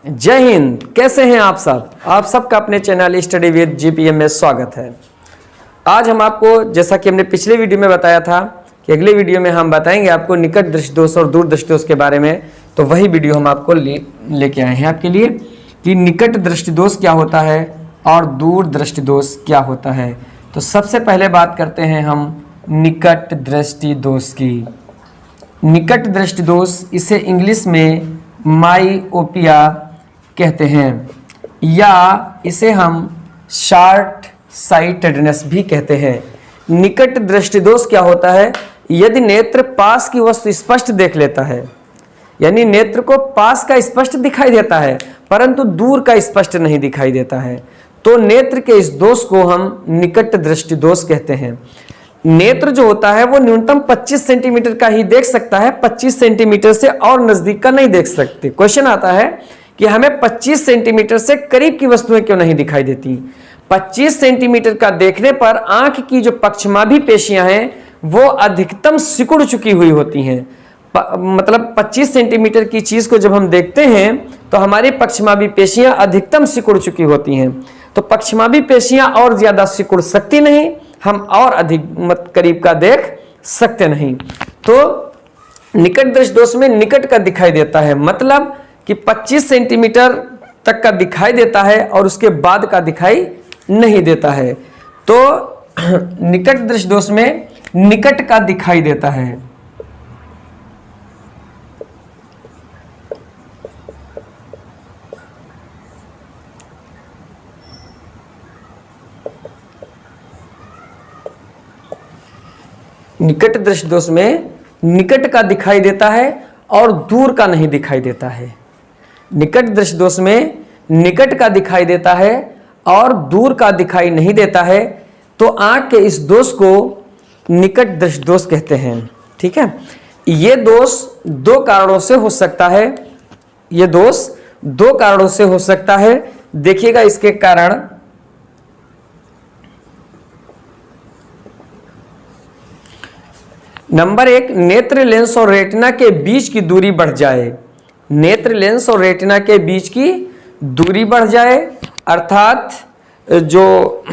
जय हिंद। कैसे हैं आप सब? आप सबका अपने चैनल स्टडी विद जीपीएम में स्वागत है। आज हम आपको, जैसा कि हमने पिछले वीडियो में बताया था कि अगले वीडियो में हम बताएंगे आपको निकट दृष्टि दोष और दूर दृष्टि दोष के बारे में, तो वही वीडियो हम आपको लेके आए हैं आपके लिए कि निकट दृष्टि दोष क्या होता है और दूर दृष्टि दोष क्या होता है। तो सबसे पहले बात करते हैं हम निकट दृष्टि दोष की। निकट दृष्टि दोष, इसे इंग्लिश में माइओपिया कहते हैं या इसे हम शॉर्ट साइटेडनेस भी कहते हैं। निकट दृष्टि दोष क्या होता है? यदि नेत्र पास की वस्तु स्पष्ट देख लेता है, यानी नेत्र को पास का स्पष्ट दिखाई देता है परंतु दूर का स्पष्ट नहीं दिखाई देता है, तो नेत्र के इस दोष को हम निकट दृष्टि दोष कहते हैं। नेत्र जो होता है वो न्यूनतम 25 सेंटीमीटर का ही देख सकता है, 25 सेंटीमीटर से और नजदीक का नहीं देख सकते। क्वेश्चन आता है कि हमें 25 सेंटीमीटर से करीब की वस्तुएं क्यों नहीं दिखाई देती? 25 सेंटीमीटर का देखने पर आंख की जो पक्षमाभी पेशियां हैं वो अधिकतम सिकुड़ चुकी हुई होती हैं। मतलब 25 सेंटीमीटर की चीज को जब हम देखते हैं तो हमारी पक्षमाभी पेशियां अधिकतम सिकुड़ चुकी होती हैं, तो पक्षमाभी पेशियां और ज्यादा सिकुड़ सकती नहीं, हम और अधिक करीब का देख सकते नहीं। तो निकट दृष्टि दोष में निकट का दिखाई देता है, मतलब कि 25 सेंटीमीटर तक का दिखाई देता है और उसके बाद का दिखाई नहीं देता है। तो निकट दृष्टि दोष में निकट का दिखाई देता है। निकट दृष्टि दोष में निकट का दिखाई देता है और दूर का नहीं दिखाई देता है। निकट दृष्टि दोष में निकट का दिखाई देता है और दूर का दिखाई नहीं देता है, तो आंख के इस दोष को निकट दृष्टि दोष कहते हैं। ठीक है, ये दोष दो कारणों से हो सकता है। ये दोष दो कारणों से हो सकता है। देखिएगा इसके कारण। नंबर 1, नेत्र लेंस और रेटिना के बीच की दूरी बढ़ जाए। नेत्र लेंस और रेटिना के बीच की दूरी बढ़ जाए, अर्थात जो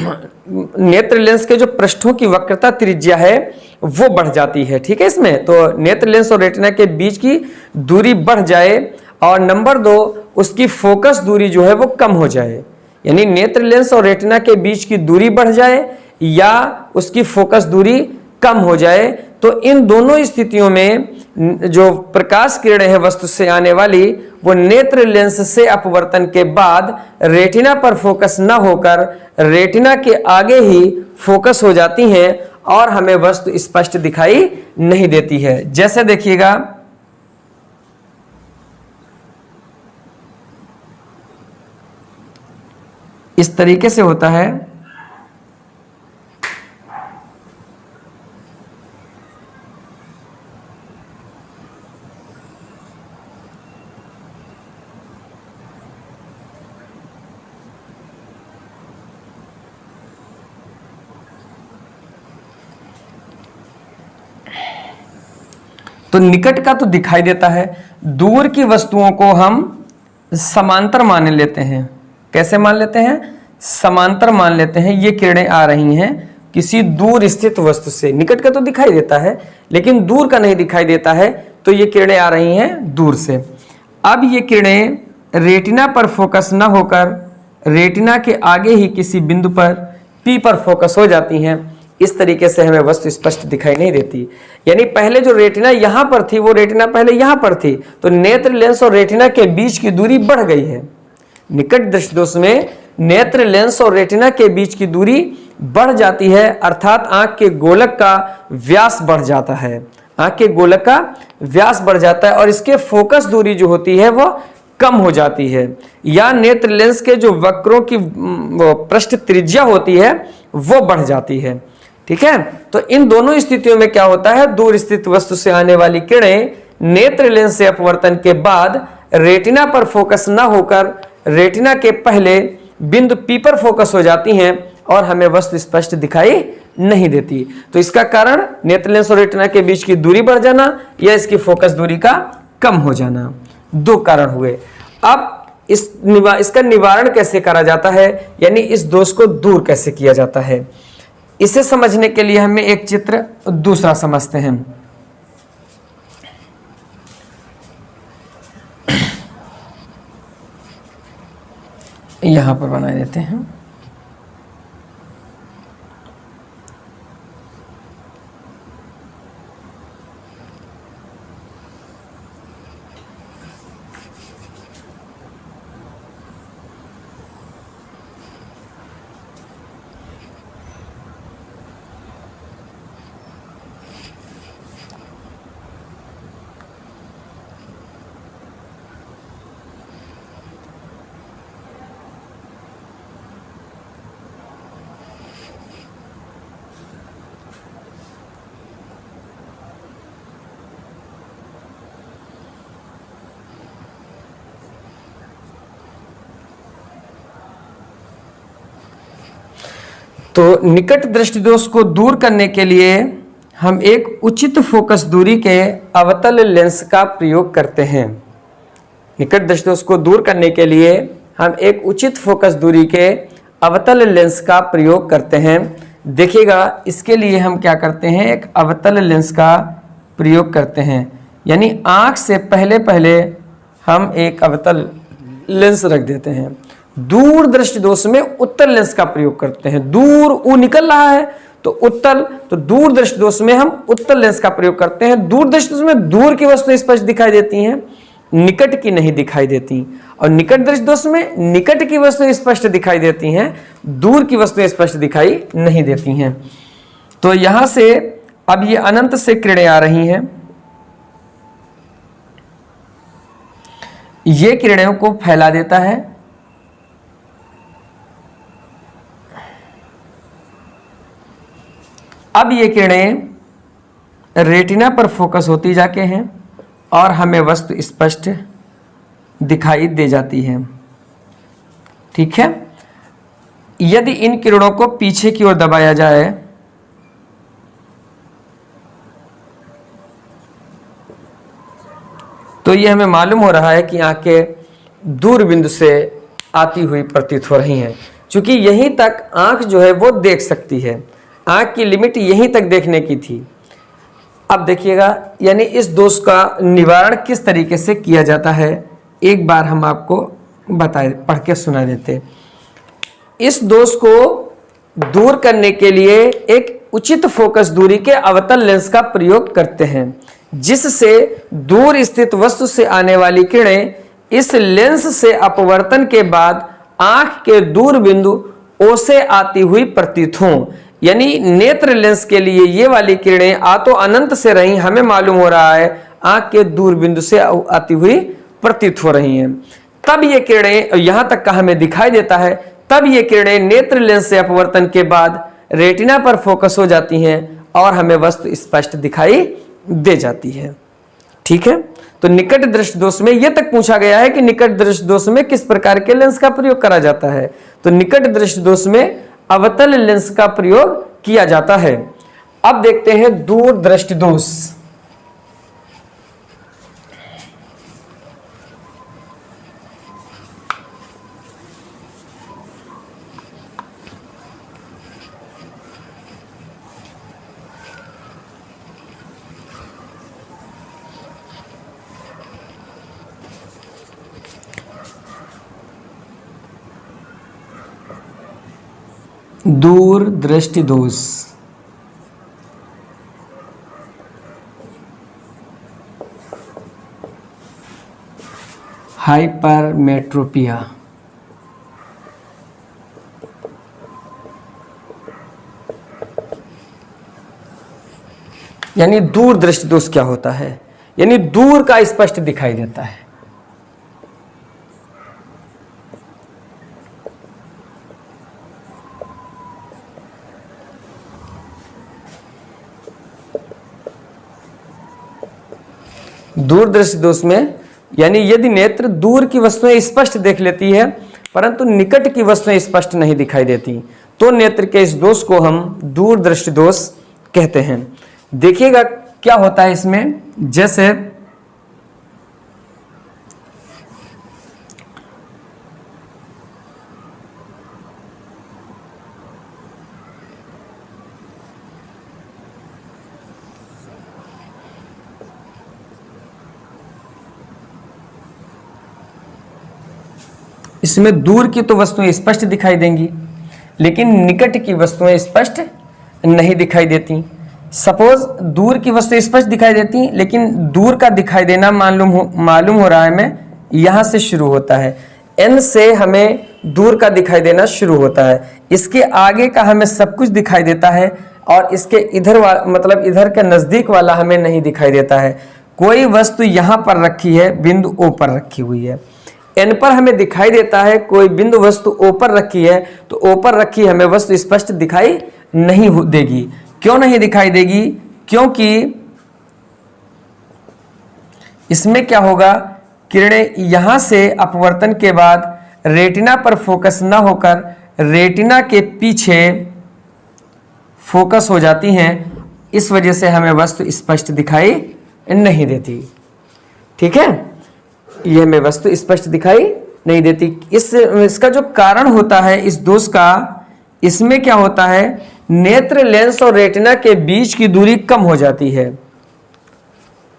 नेत्र लेंस के जो पृष्ठों की वक्रता त्रिज्या है वो बढ़ जाती है। ठीक है, इसमें तो नेत्र लेंस और रेटिना के बीच की दूरी बढ़ जाए। और नंबर 2, उसकी फोकस दूरी जो है वो कम हो जाए, यानी नेत्र लेंस और रेटिना के बीच की दूरी बढ़ जाए या उसकी फोकस दूरी कम हो जाए। तो इन दोनों स्थितियों में जो प्रकाश किरणें हैं वस्तु से आने वाली, वो नेत्र लेंस से अपवर्तन के बाद रेटिना पर फोकस न होकर रेटिना के आगे ही फोकस हो जाती हैं और हमें वस्तु स्पष्ट दिखाई नहीं देती है। जैसे देखिएगा, इस तरीके से होता है। तो निकट का तो दिखाई देता है, दूर की वस्तुओं को हम समांतर मान लेते हैं। कैसे मान लेते हैं? समांतर मान लेते हैं। ये किरणें आ रही हैं किसी दूर स्थित वस्तु से। निकट का तो दिखाई देता है लेकिन दूर का नहीं दिखाई देता है, तो ये किरणें आ रही हैं दूर से। अब ये किरणें रेटिना पर फोकस न होकर रेटिना के आगे ही किसी बिंदु पर पी पर फोकस हो जाती हैं। इस तरीके से हमें वस्तु स्पष्ट दिखाई नहीं देती, यानी पहले जो रेटिना यहां पर थी वो रेटिना पहले यहां पर थी, तो नेत्र लेंस और रेटिना के बीच की दूरी बढ़ गई है। निकट दृष्टि दोष में नेत्र लेंस और रेटिना के बीच की दूरी बढ़ जाती है, अर्थात आंख के गोलक का व्यास बढ़ जाता है। आंख के गोलक का व्यास बढ़ जाता है और इसके फोकस दूरी जो होती है वो कम हो जाती है, या नेत्र लेंस के जो वक्रों की पृष्ठ त्रिज्या होती है वो बढ़ जाती है। ठीक है, तो इन दोनों स्थितियों में क्या होता है? दूर स्थित वस्तु से आने वाली किरणें नेत्र लेंस से अपवर्तन के बाद रेटिना पर फोकस न होकर रेटिना के पहले बिंदु पी पर फोकस हो जाती हैं और हमें वस्तु स्पष्ट दिखाई नहीं देती। तो इसका कारण नेत्र लेंस और रेटिना के बीच की दूरी बढ़ जाना या इसकी फोकस दूरी का कम हो जाना, दो कारण हुए। अब इसका निवारण कैसे करा जाता है, यानी इस दोष को दूर कैसे किया जाता है। इसे समझने के लिए हमें एक चित्र दूसरा समझते हैं। यहां पर बना देते हैं। तो निकट दृष्टि दोष को दूर करने के लिए हम एक उचित फोकस दूरी के अवतल लेंस का प्रयोग करते हैं। निकट दृष्टि दोष को दूर करने के लिए हम एक उचित फोकस दूरी के अवतल लेंस का प्रयोग करते हैं। देखिएगा, इसके लिए हम क्या करते हैं, एक अवतल लेंस का प्रयोग करते हैं, यानी आँख से पहले पहले हम एक अवतल लेंस रख देते हैं। दूर दृष्टि दोष में उत्तल लेंस का प्रयोग करते हैं। दूर ऊ निकल रहा है तो उत्तल, तो दूर दृष्टि दोष में हम उत्तल लेंस का प्रयोग करते हैं। दूर दृष्टि दोष में दूर की वस्तु स्पष्ट दिखाई देती हैं, निकट की नहीं दिखाई देती, और निकट दृष्टि दोष में निकट की वस्तु स्पष्ट दिखाई देती हैं, दूर की वस्तु स्पष्ट दिखाई नहीं देती हैं। तो यहां से अब ये अनंत से किरणें आ रही हैं, ये किरणों को फैला देता है। अब ये किरणें रेटिना पर फोकस होती जाके हैं और हमें वस्तु स्पष्ट दिखाई दे जाती है। ठीक है, यदि इन किरणों को पीछे की ओर दबाया जाए तो ये हमें मालूम हो रहा है कि आंखें दूर बिंदु से आती हुई प्रतीत हो रही हैं, क्योंकि यहीं तक आंख जो है वो देख सकती है। आंख की लिमिट यहीं तक देखने की थी। अब देखिएगा, यानी इस दोष का निवारण किस तरीके से किया जाता है, एक बार हम आपको बताए, पढ़ के सुना देते। इस दोष को दूर करने के लिए एक उचित फोकस दूरी के अवतल लेंस का प्रयोग करते हैं, जिससे दूर स्थित वस्तु से आने वाली किरणें इस लेंस से अपवर्तन के बाद आंख के दूर बिंदु ओ से आती हुई प्रतीत हों। यानी नेत्र लेंस के लिए ये वाली किरणें आ तो अनंत से रही, हमें मालूम हो रहा है आंख के दूर बिंदु से आती हुई प्रतीत हो रही हैं। तब ये किरणें यहां तक का हमें दिखाई देता है, तब ये किरणें नेत्र लेंस से अपवर्तन के बाद रेटिना पर फोकस हो जाती हैं और हमें वस्तु स्पष्ट दिखाई दे जाती है। ठीक है, तो निकट दृष्टि दोष में यह तक पूछा गया है कि निकट दृष्टि दोष में किस प्रकार के लेंस का प्रयोग करा जाता है। तो निकट दृष्टि दोष में अवतल लेंस का प्रयोग किया जाता है। अब देखते हैं दूर दृष्टि दोष। दूर दृष्टि दोष हाइपरमेट्रोपिया। यानी दूर दृष्टि दोष क्या होता है, यानी दूर का स्पष्ट दिखाई देता है। दूर दृष्टि दोष में यानी यदि नेत्र दूर की वस्तुएं स्पष्ट देख लेती है परंतु निकट की वस्तुएं स्पष्ट नहीं दिखाई देती, तो नेत्र के इस दोष को हम दूर दृष्टि दोष कहते हैं। देखिएगा क्या होता है इसमें, जैसे इसमें दूर की तो वस्तुएं स्पष्ट दिखाई देंगी, लेकिन निकट की वस्तुएं स्पष्ट नहीं दिखाई देती। सपोज दूर की वस्तु स्पष्ट दिखाई देती, लेकिन दूर का दिखाई देना मालूम हो रहा है हमें यहाँ से शुरू होता है, N से हमें दूर का दिखाई देना शुरू होता है। इसके आगे का हमें सब कुछ दिखाई देता है और इसके इधर मतलब इधर का नज़दीक वाला हमें नहीं दिखाई देता है। कोई वस्तु यहाँ पर रखी है, बिंदु O पर रखी हुई है, N पर हमें दिखाई देता है। कोई बिंदु वस्तु O पर रखी है, तो O पर रखी हमें वस्तु स्पष्ट दिखाई नहीं देगी। क्यों नहीं दिखाई देगी? क्योंकि इसमें क्या होगा, किरणें यहाँ से अपवर्तन के बाद रेटिना पर फोकस ना होकर रेटिना के पीछे फोकस हो जाती हैं। इस वजह से हमें वस्तु स्पष्ट दिखाई नहीं देती। ठीक है, ये हमें वस्तु स्पष्ट दिखाई नहीं देती। इसका जो कारण होता है इस दोष का, इसमें क्या होता है, नेत्र लेंस और रेटिना के बीच की दूरी कम हो जाती है,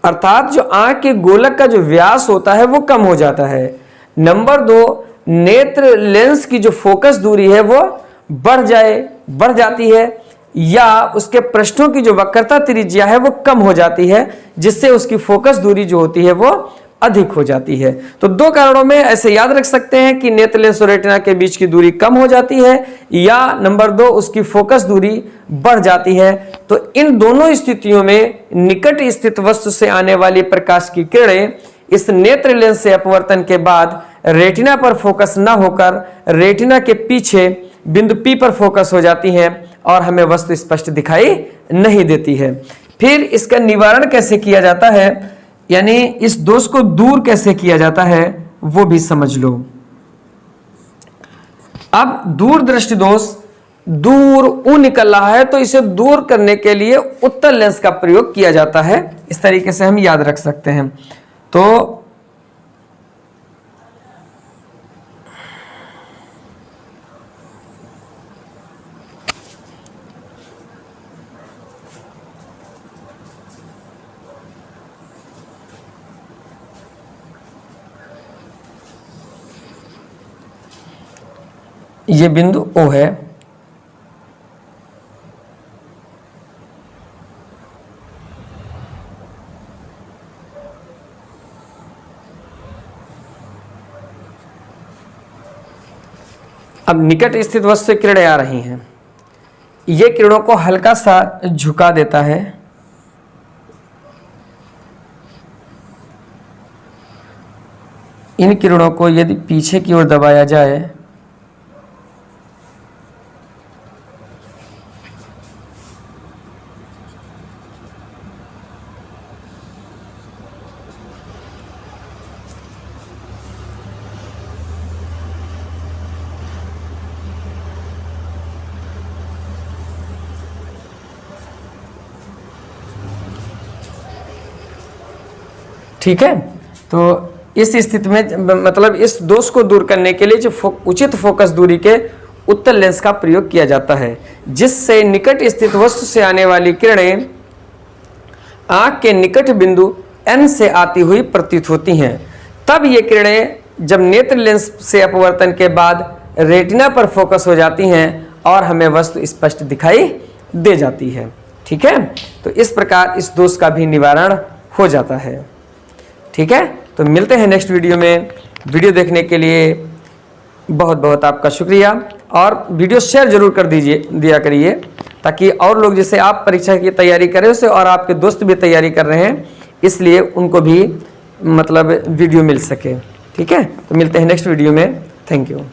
अर्थात जो आंख के गोलक का जो व्यास होता है वो कम हो जाता है। नंबर 2, नेत्र लेंस की जो फोकस दूरी है वो बढ़ जाती है, या उसके पृष्ठों की जो वक्रता त्रिज्या है वो कम हो जाती है, जिससे उसकी फोकस दूरी जो होती है वो अधिक हो जाती है। तो 2 कारणों में ऐसे याद रख सकते हैं कि नेत्र लेंस और रेटिना के बीच की दूरी कम हो जाती है, या नंबर 2 उसकी फोकस दूरी बढ़ जाती है। तो इन दोनों स्थितियों में निकट स्थित वस्तु से आने वाली प्रकाश की किरणें इस नेत्र लेंस से अपवर्तन के बाद रेटिना पर फोकस ना होकर रेटिना के पीछे बिंदु P पर फोकस हो जाती हैं और हमें वस्तु स्पष्ट दिखाई नहीं देती है। फिर इसका निवारण कैसे किया जाता है, यानी इस दोष को दूर कैसे किया जाता है वो भी समझ लो। अब दूर दृष्टि दोष, दूर ऊ निकल रहा है तो इसे दूर करने के लिए उत्तल लेंस का प्रयोग किया जाता है। इस तरीके से हम याद रख सकते हैं। तो ये बिंदु O है, अब निकट स्थित वस्तु से किरणें आ रही हैं, ये किरणों को हल्का सा झुका देता है। इन किरणों को यदि पीछे की ओर दबाया जाए ठीक है, तो इस स्थिति में मतलब इस दोष को दूर करने के लिए जो उचित फोकस दूरी के उत्तल लेंस का प्रयोग किया जाता है, जिससे निकट स्थित वस्तु से आने वाली किरणें आंख के निकट बिंदु N से आती हुई प्रतीत होती हैं। तब ये किरणें जब नेत्र लेंस से अपवर्तन के बाद रेटिना पर फोकस हो जाती हैं और हमें वस्तु स्पष्ट दिखाई दे जाती है। ठीक है, तो इस प्रकार इस दोष का भी निवारण हो जाता है। ठीक है, तो मिलते हैं नेक्स्ट वीडियो में। वीडियो देखने के लिए बहुत बहुत आपका शुक्रिया, और वीडियो शेयर जरूर कर दिया करिए, ताकि और लोग जैसे आप परीक्षा की तैयारी करें उसे, और आपके दोस्त भी तैयारी कर रहे हैं इसलिए उनको भी मतलब वीडियो मिल सके। ठीक है, तो मिलते हैं नेक्स्ट वीडियो में। Thank you.